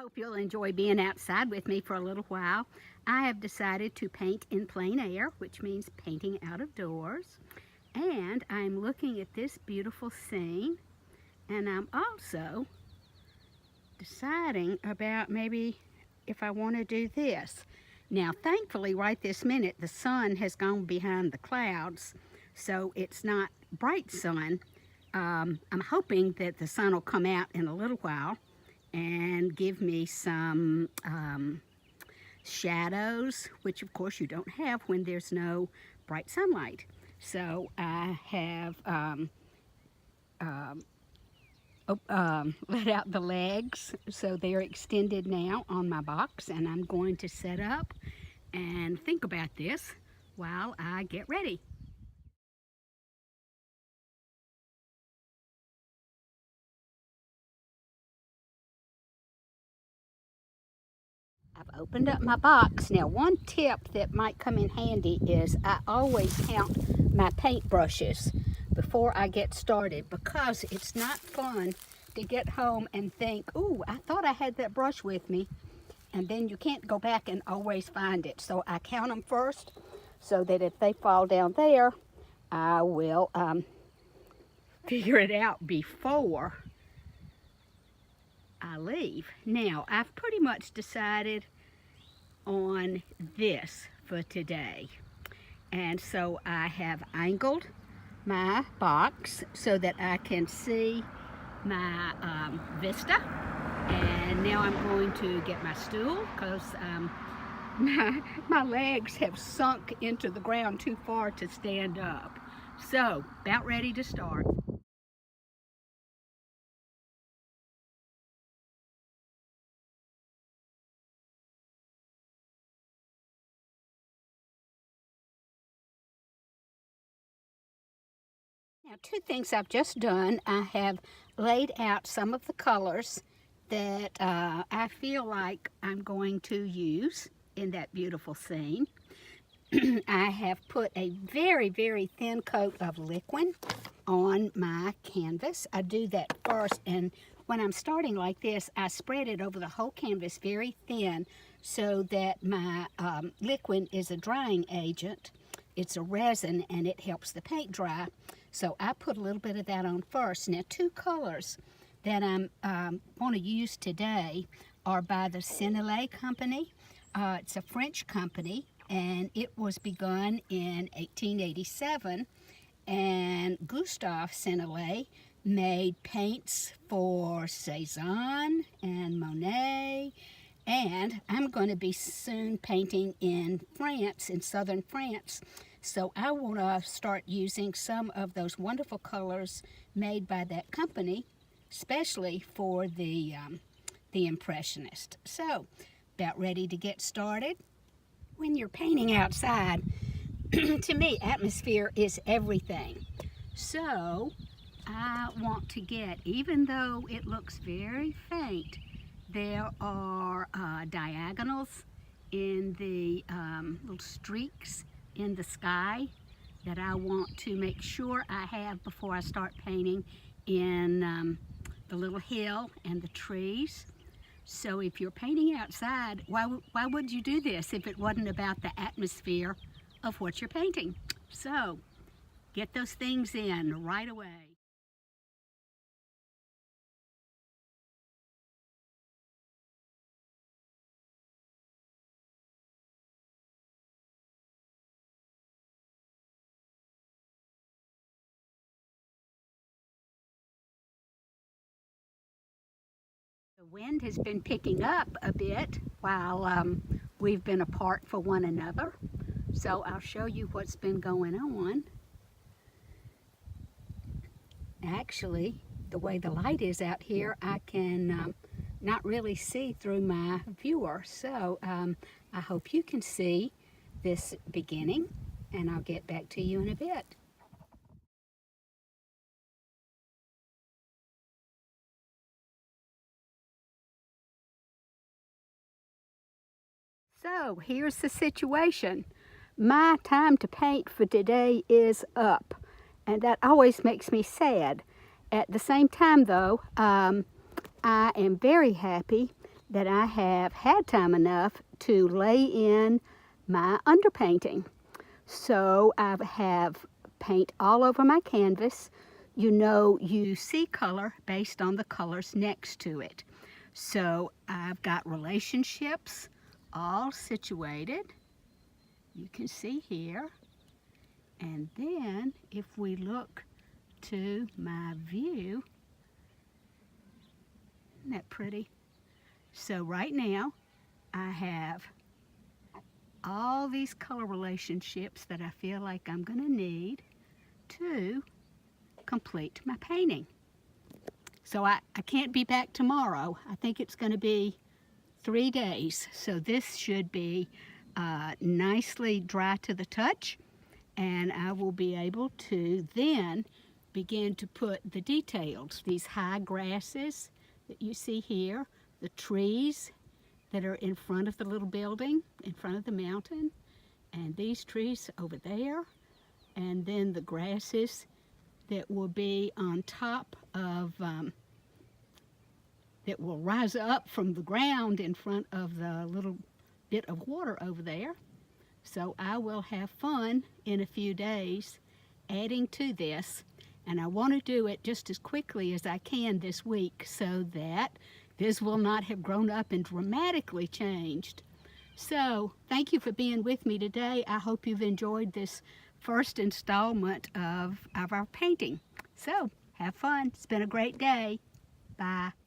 Hope you'll enjoy being outside with me for a little while. I have decided to paint in plein air, which means painting out of doors. And I'm looking at this beautiful scene, and I'm also deciding about maybe if I want to do this. Now, thankfully, right this minute, the sun has gone behind the clouds, so it's not bright sun. I'm hoping that the sun will come out in a little while and give me some shadows, which of course you don't have when there's no bright sunlight. So I have let out the legs, so they're extended now on my box, and I'm going to set up and think about this while I get ready. I've opened up my box. Now, one tip that might come in handy is I always count my paint brushes before I get started, because it's not fun to get home and think, ooh, I thought I had that brush with me, and then you can't go back and always find it. So I count them first so that if they fall down there, I will figure it out before I leave. Now, I've pretty much decided on this for today. And so I have angled my box so that I can see my vista. And now I'm going to get my stool, because my legs have sunk into the ground too far to stand up. So, about ready to start. Now, two things I've just done. I have laid out some of the colors that I feel like I'm going to use in that beautiful scene. I have put a very, very thin coat of liquid on my canvas. I do that first, and when I'm starting like this, I spread it over the whole canvas very thin so that my liquid is a drying agent. It's a resin, and it helps the paint dry. So I put a little bit of that on first. Now, two colors that I want to use today are by the Sennelier company. It's a French company, and it was begun in 1887. And Gustave Sennelier made paints for Cézanne and Monet. And I'm going to be soon painting in France, in southern France. So I want to start using some of those wonderful colors made by that company, especially for the Impressionist. So, about ready to get started. When you're painting outside, to me, atmosphere is everything. So, I want to get, even though it looks very faint, there are diagonals in the little streaks in the sky that I want to make sure I have before I start painting in the little hill and the trees. So if you're painting outside, why would you do this if it wasn't about the atmosphere of what you're painting? So get those things in right away. The wind has been picking up a bit while we've been apart for one another. So I'll show you what's been going on. Actually, the way the light is out here, I can not really see through my viewer. So I hope you can see this beginning, and I'll get back to you in a bit. So here's the situation. My time to paint for today is up, and that always makes me sad. At the same time, though, I am very happy that I have had time enough to lay in my underpainting. So I have paint all over my canvas. You know, you see color based on the colors next to it. So I've got relationships all situated. You can see here. And then if we look to my view, isn't that pretty? So right now I have all these color relationships that I feel like I'm going to need to complete my painting. So I can't be back tomorrow. I think it's going to be 3 days. So this should be nicely dry to the touch, and I will be able to then begin to put the details, these high grasses that you see here, the trees that are in front of the little building, in front of the mountain, and these trees over there, and then the grasses that will be on top of, that will rise up from the ground in front of the little bit of water over there. So I will have fun in a few days adding to this, and I want to do it just as quickly as I can this week so that this will not have grown up and dramatically changed. So thank you for being with me today. I hope you've enjoyed this first installment of our painting. So have fun. It's been a great day. Bye.